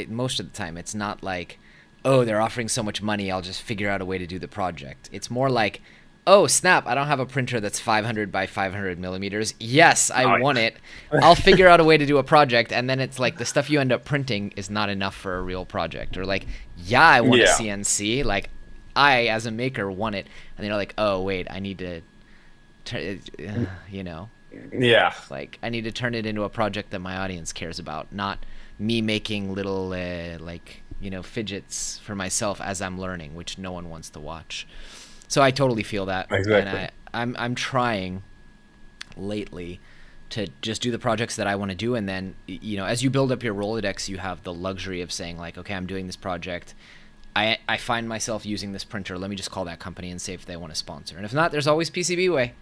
most of the time, it's not like, oh, they're offering so much money, I'll just figure out a way to do the project. It's more like, oh, snap, I don't have a printer that's 500 by 500 millimeters. Yes, I Oh want it. I'll figure out a way to do a project. And then it's like the stuff you end up printing is not enough for a real project. Or like, yeah, I want a yeah, CNC. Like, I, as a maker, want it. And then you're like, oh, wait, I need to, you know, yeah, like I need to turn it into a project that my audience cares about, not me making little fidgets for myself as I'm learning, which no one wants to watch. So I totally feel that, and exactly. I'm trying lately to just do the projects that I want to do, and then as you build up your Rolodex, you have the luxury of saying like, okay, I'm doing this project. I find myself using this printer. Let me just call that company and see if they want to sponsor. And if not, there's always PCBWay,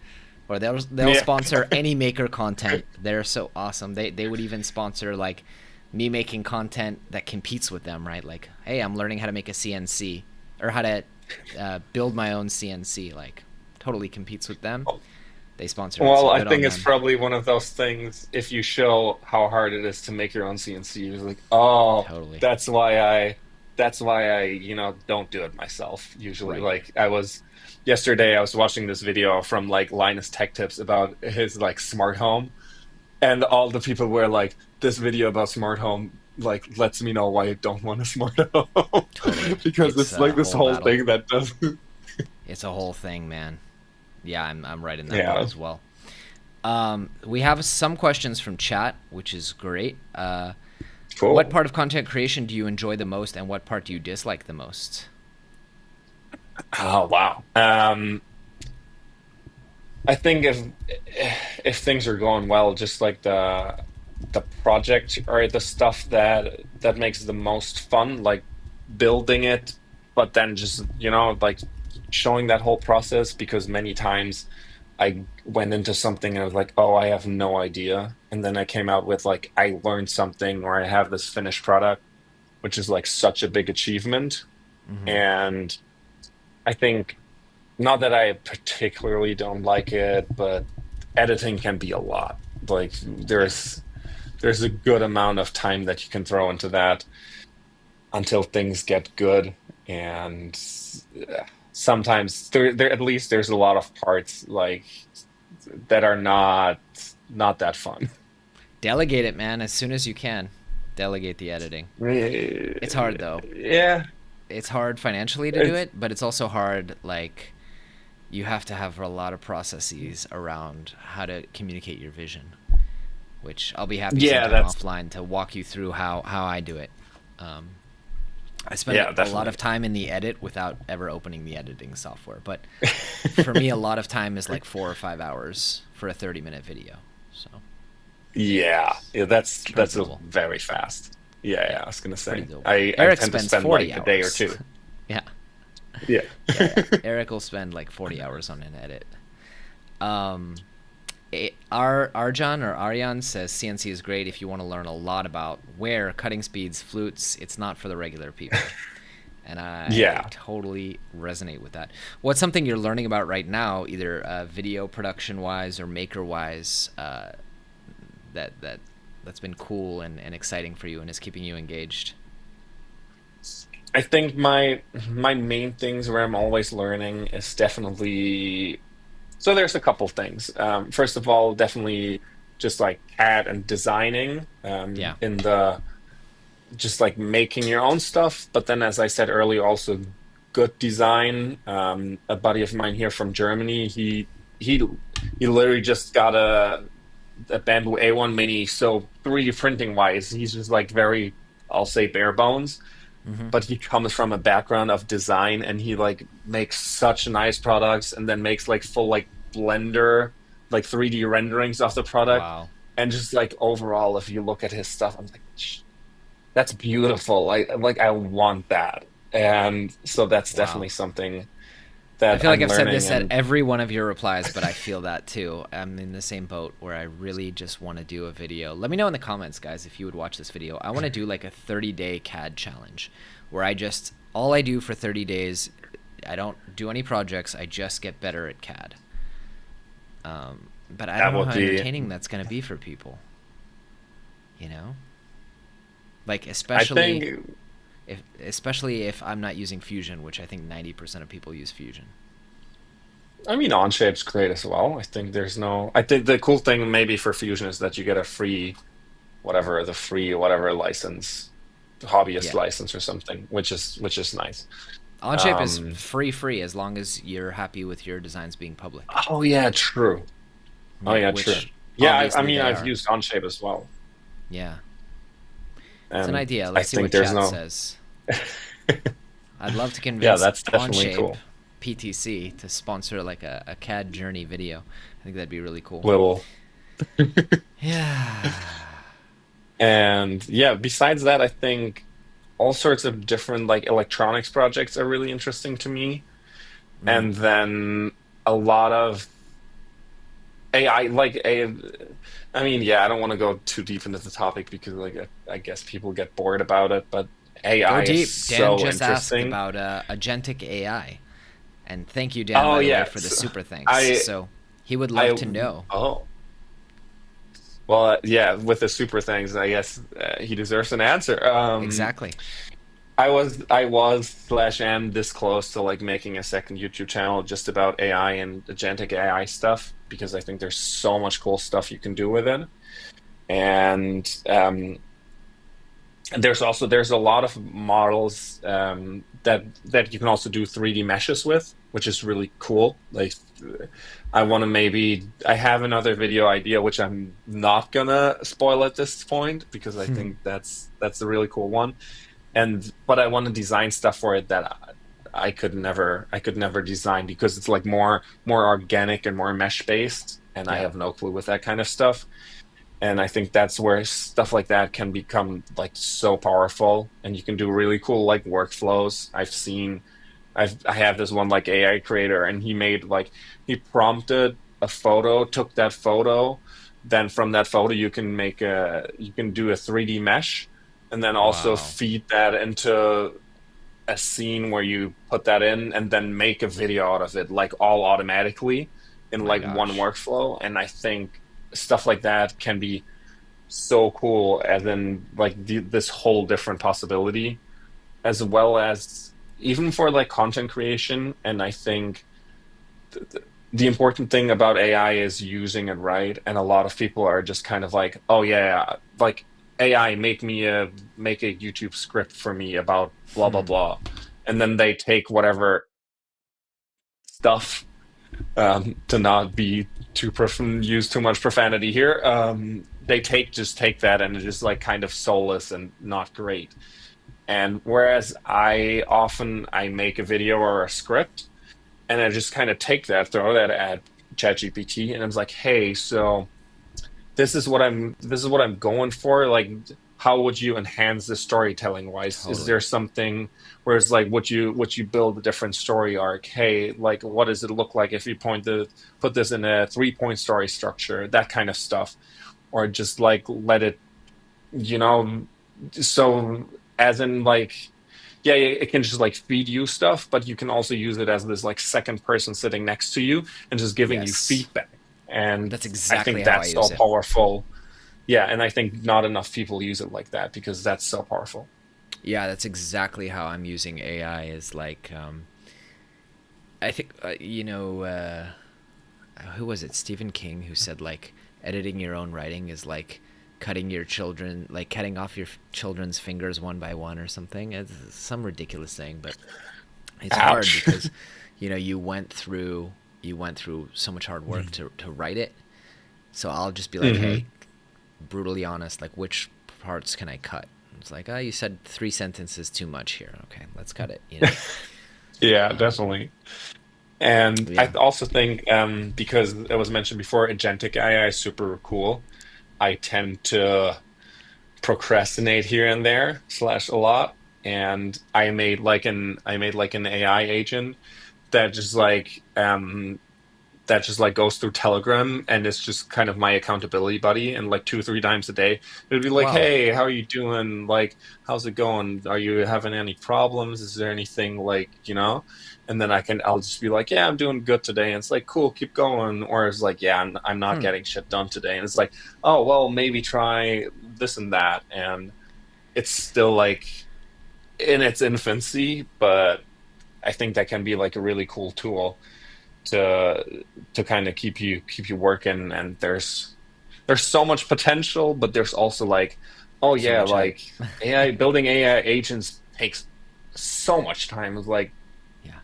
or they'll Yeah. sponsor any maker content. They're so awesome. They would even sponsor like me making content that competes with them, right? Like, hey, I'm learning how to make a CNC or how to build my own CNC. Like, totally competes with them. They sponsor it, Well, so I good on think it's them. probably one of those things. If you show how hard it is to make your own CNC, you're like, oh, Totally. that's why I don't do it myself. Usually, Right. like yesterday, I was watching this video from like Linus Tech Tips about his like smart home, and all the people were like, this video about smart home like lets me know why I don't want a smart home. Totally. Because It's it's a like this whole whole battle. thing that doesn't. It's a whole thing, man. Yeah, I'm right in that boat Yeah, as well. We have some questions from chat, which is great. What cool. part of content creation do you enjoy the most, and what part do you dislike the most? Oh wow. I think if things are going well, just like the project or the stuff that makes the most fun, like building it, but then just like showing that whole process, because many times I went into something and I was like, oh, I have no idea, and then I came out with like I learned something, or I have this finished product, which is like such a big achievement. Hmm. And I think, not that I particularly don't like it, but editing can be a lot. Like Yeah. there's a good amount of time that you can throw into that until things get good. And sometimes there at least there's a lot of parts like that are not that fun. Delegate it, man, as soon as you can. Delegate the editing. It's hard though. Yeah, It's hard financially to do it's it, but it's also hard like you have to have a lot of processes around how to communicate your vision, which I'll be happy yeah, sometime that's offline to walk you through how I do it. Um, I spend yeah, a lot definitely. of time in the edit without ever opening the editing software, but for me, a lot of time is like 4 or 5 hours for a 30-minute video. So Yeah, yeah, it's pretty that's a doable. very fast. Yeah, Yeah, yeah, I was gonna it's pretty say. doable. I Eric tend to spends spend 40 like a day or hours. two. Yeah, Yeah. yeah, yeah. Eric will spend like 40 hours on an edit. Um, Arjan or Aryan says CNC is great if you want to learn a lot about wear, cutting speeds, flutes. It's not for the regular people. And I Yeah. totally resonate with that. What's something you're learning about right now, either video production wise or maker wise, that's been cool and exciting for you and is keeping you engaged? I think my main things where I'm always learning is definitely, so there's a couple things. First of all, definitely just like CAD and designing, Yeah. in the just like making your own stuff. But then, as I said earlier, also good design. A buddy of mine here from Germany, he he literally just got a Bamboo A1 Mini. So 3D printing wise, he's just like very, I'll say, bare bones. Hmm. But he comes from a background of design, and he like makes such nice products, and then makes like full like Blender, like 3D renderings of the product. Wow. And just like overall, if you look at his stuff, I'm like, that's beautiful. I want that. And so that's Wow. definitely something I that feel like I'm I've said learning. this at And every one of your replies, but I feel that too. I'm in the same boat where I really just want to do a video. Let me know in the comments, guys, if you would watch this video. I want to do like a 30-day CAD challenge where all I do for 30 days, I don't do any projects, I just get better at CAD. But I don't that know would how be, entertaining that's going to be for people, you know? Like I especially think, especially if I'm not using Fusion, which I think 90% of people use Fusion. I mean, Onshape's great as well. I think I think the cool thing maybe for Fusion is that you get a free, whatever license, hobbyist Yeah. license or something, which is nice. Onshape is Um, free as long as you're happy with your designs being public. oh yeah, true. Oh Yeah, yeah, true. which Yeah, I obviously mean, they I've are. used Onshape as well, Yeah. It's an and idea. I Let's see think what there's chat no. says. I'd love to Yeah, convince that's definitely Onshape cool. PTC to sponsor like a CAD journey video. I think that'd be really cool. Little. Yeah. And yeah, besides that, I think all sorts of different like electronics projects are really interesting to me. Mm. And then a lot of AI, like a, I mean, yeah, I don't want to go too deep into the topic because like I guess people get bored about it, but Go AI is deep. Dan so just asked interesting. about agentic AI. And thank you, Dan, Oh by the way, yeah, for the super thanks. I So he would love I to know. oh well, yeah, with the super things, I guess he deserves an answer. Exactly. I was slash am this close to like making a second YouTube channel just about AI and agentic AI stuff because I think there's so much cool stuff you can do with it. And there's a lot of models that you can also do 3D meshes with, which is really cool. Like I have another video idea which I'm not gonna spoil at this point because I think that's a really cool one. And but I want to design stuff for it that I could never design because it's like more organic and more mesh based, and I Yeah. have no clue with that kind of stuff. And I think that's where stuff like that can become like so powerful, and you can do really cool like workflows. I have this one like AI creator, and he prompted a photo, took that photo, then from that photo you can do a 3D mesh, and then also Wow. feed that into a scene where you put that in, and then make a video out of it, like all automatically in My like one gosh. workflow. And I think stuff like that can be so cool, as in like this whole different possibility, as well as even for like content creation. And I think th- th- the important thing about AI is using it right. And a lot of people are just kind of like, oh yeah, like AI, make a YouTube script for me about blah blah blah, and then they take whatever stuff, to not be use too much profanity here. They take that, and it's just like kind of soulless and not great. And whereas I make a video or a script, and I just kind of take that, throw that at ChatGPT, and I'm like, hey, so this is what I'm going for. Like, how would you enhance the storytelling wise? Is Totally. there something where it's like, would you build a different story arc? Hey, like, what does it look like if you put this in a 3 point story structure, that kind of stuff, or just like let it, you know, so as in like, yeah, it can just like feed you stuff, but you can also use it as this like second person sitting next to you and just giving you Yes. feedback. And That's I exactly think how I that's use so it. powerful. Yeah, and I think not enough people use it like that because that's so powerful. Yeah, that's exactly how I'm using AI. Is like, I think who was it? Stephen King, who said like editing your own writing is like cutting off your children's fingers one by one or something. It's some ridiculous thing, but it's hard Ouch. because you went through so much hard work to write it. So I'll just be like, Hmm. hey, brutally honest, like which parts can I cut? It's like, oh, you said 3 sentences too much here. Okay, let's cut it. Yeah, Um, definitely. And I yeah. also think, because it was mentioned before, agentic AI is super cool. I tend to procrastinate here and there slash a lot, and I made like an AI agent that just like goes through Telegram, and it's just kind of my accountability buddy. And like 2 3 times a day, it'd be like, Wow. "Hey, how are you doing? Like, how's it going? Are you having any problems? Is there anything like, you know?" And then I'll just be like, "Yeah, I'm doing good today." And it's like, "Cool, keep going." Or it's like, "Yeah, I'm not Hmm. getting shit done today." And it's like, "Oh, well, maybe try this and that." And it's still like in its infancy, but I think that can be like a really cool tool to kind of keep you working. And there's so much potential, but there's also like, oh So yeah, much hype. like AI, building AI agents takes so much time. It's like, Yeah.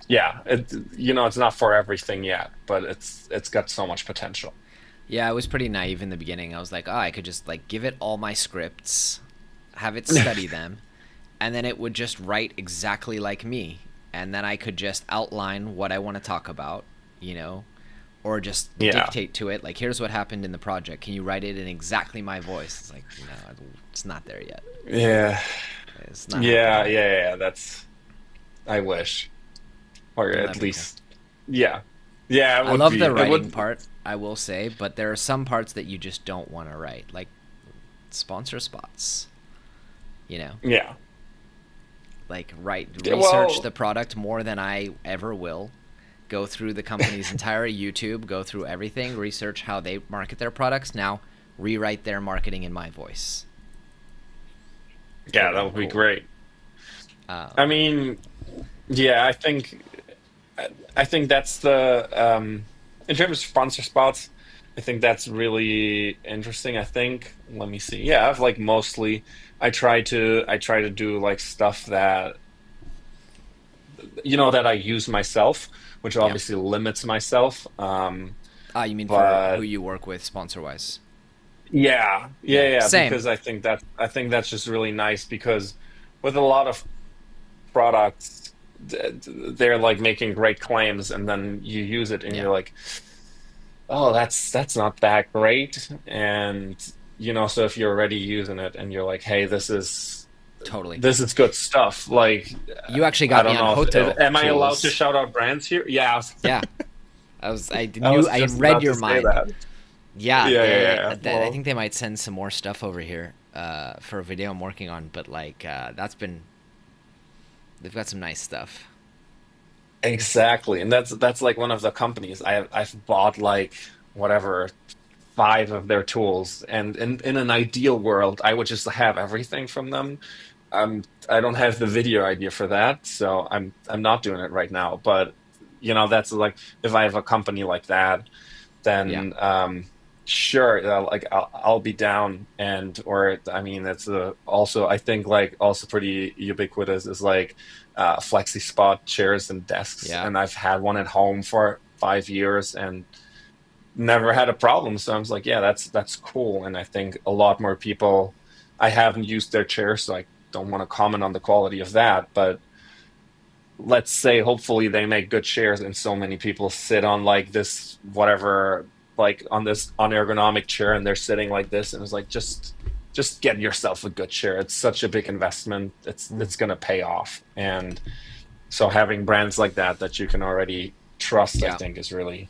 yeah, it's not for everything yet, but it's got so much potential. Yeah, I was pretty naive in the beginning. I was like, oh, I could just like give it all my scripts, have it study them, and then it would just write exactly like me. And then I could just outline what I want to talk about, you know, or just Yeah, dictate to it, like, here's what happened in the project. Can you write it in exactly my voice? It's like, no, it's not there yet. yeah, It's not happening yeah, yeah, yet. yeah. That's I wish, or Wouldn't at that be cool? least, yeah, yeah. It I would love be. the It writing would. part, I will say, but there are some parts that you just don't want to write, like sponsor spots, you know? Yeah. Like, write, Yeah, research well, the product more than I ever will. Go through the company's entire YouTube, go through everything, research how they market their products. Now, rewrite their marketing in my voice. yeah, that Boom, would be cool. great. I Um, mean, yeah, I think that's the in terms of sponsor spots, I think that's really interesting. I think, let me see. Yeah, I've like mostly I try to do like stuff that that I use myself, which yeah. obviously limits myself. Ah, you mean for who But you work with, sponsor wise? yeah, Yeah. yeah, yeah, Same. because I think that's just really nice because with a lot of products, they're like making great claims, and then you use it and Yeah. you're like, oh, that's not that great. And so if you're already using it and you're like, hey, this is Totally. this is good stuff, like, You actually I got me don't on know if Hoto am I allowed to tools. shout out brands here? Yeah, Yeah. I was I just read about to your say mind. that. Yeah, Yeah, yeah, yeah. I Well, think they might send some more stuff over here for a video I'm working on, but like they've got some nice stuff. exactly. And that's like one of the companies I've bought like whatever 5 of their tools, and in an ideal world I would just have everything from them. I don't have the video idea for that, so I'm not doing it right now. But that's like, if I have a company like that, Yeah. then sure, like I'll be down. And or I mean, it's also, I think, like also pretty ubiquitous is like flexi spot chairs and desks, Yeah. and I've had one at home for 5 years and never had a problem. So I was like, yeah, that's cool. And I think a lot more people, I haven't used their chairs, so I don't want to comment on the quality of that. But let's say hopefully they make good chairs, and so many people sit on like this whatever, like on this unergonomic chair, and they're sitting like this, and it's like, just just get yourself a good share. It's such a big investment. It's going to pay off. And so having brands like that you can already trust, I think is really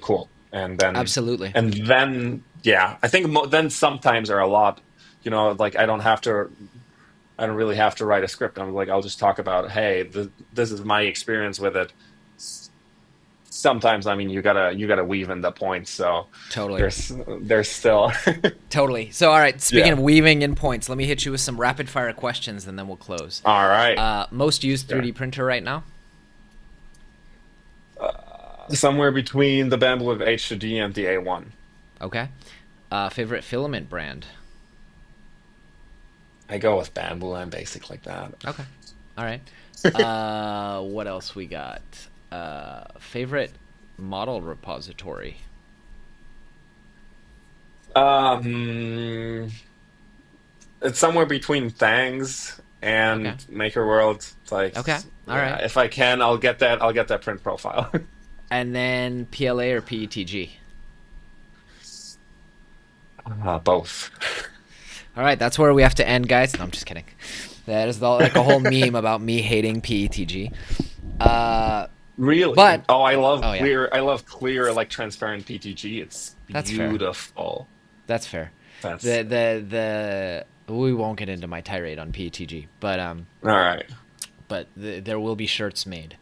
cool. And then Absolutely. And then I think then sometimes are a lot, like I don't really have to write a script. I'm like, I'll just talk about, hey, this is my experience with it. Sometimes, I mean, you gotta weave in the points. So totally, there's still totally. So all right, speaking of weaving in points, let me hit you with some rapid fire questions, and then we'll close. All right. Most used 3D printer right now? Somewhere between the Bamboo H2D and the A1. Okay. Favorite filament brand? I go with Bamboo. I'm basic like that. Okay. All right. What else we got? Favorite model repository? It's somewhere between Thangs and Maker World. It's like, all right. If I can, I'll get that print profile. And then PLA or PETG? Both. All right, that's where we have to end, guys. No, I'm just kidding. That is like a whole meme about me hating PETG. Really? But I love clear. I love clear, like transparent PETG. It's beautiful. That's fair. The we won't get into my tirade on PETG, but all right. But there will be shirts made.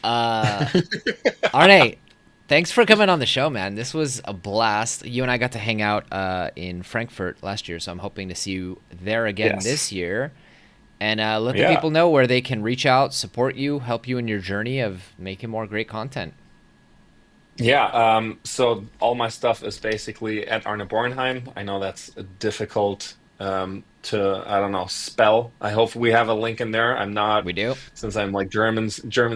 Arne, thanks for coming on the show, man. This was a blast. You and I got to hang out in Frankfurt last year, so I'm hoping to see you there again this year. And let the people know where they can reach out, support you, help you in your journey of making more great content. Yeah, so all my stuff is basically at Arne Bornheim. I know that's difficult to spell. I hope we have a link in there. I'm not. We do. Since I'm like German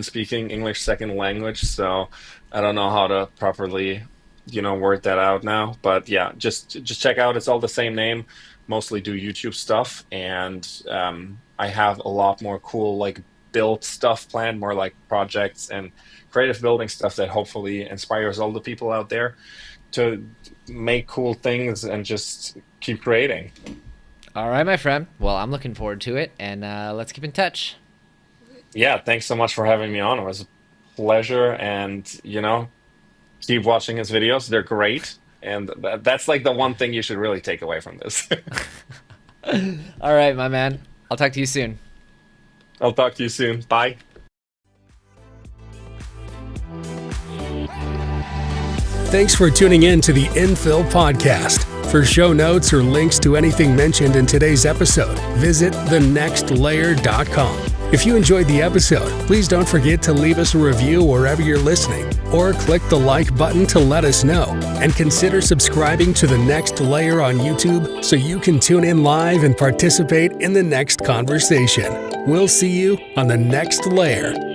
speaking, English second language, so I don't know how to properly, word that out now. But yeah, just check out. It's all the same name. Mostly do YouTube stuff, and I have a lot more cool like build stuff planned, more like projects and creative building stuff that hopefully inspires all the people out there to make cool things and just keep creating. All right, my friend. Well, I'm looking forward to it, and let's keep in touch. Yeah, thanks so much for having me on. It was a pleasure, and keep watching his videos. They're great, and that's like the one thing you should really take away from this. All right, my man. I'll talk to you soon. I'll talk to you soon. Bye. Thanks for tuning in to the Infill Podcast. For show notes or links to anything mentioned in today's episode, visit thenextlayer.com. If you enjoyed the episode, please don't forget to leave us a review wherever you're listening, or click the like button to let us know. And consider subscribing to The Next Layer on YouTube so you can tune in live and participate in the next conversation. We'll see you on The Next Layer.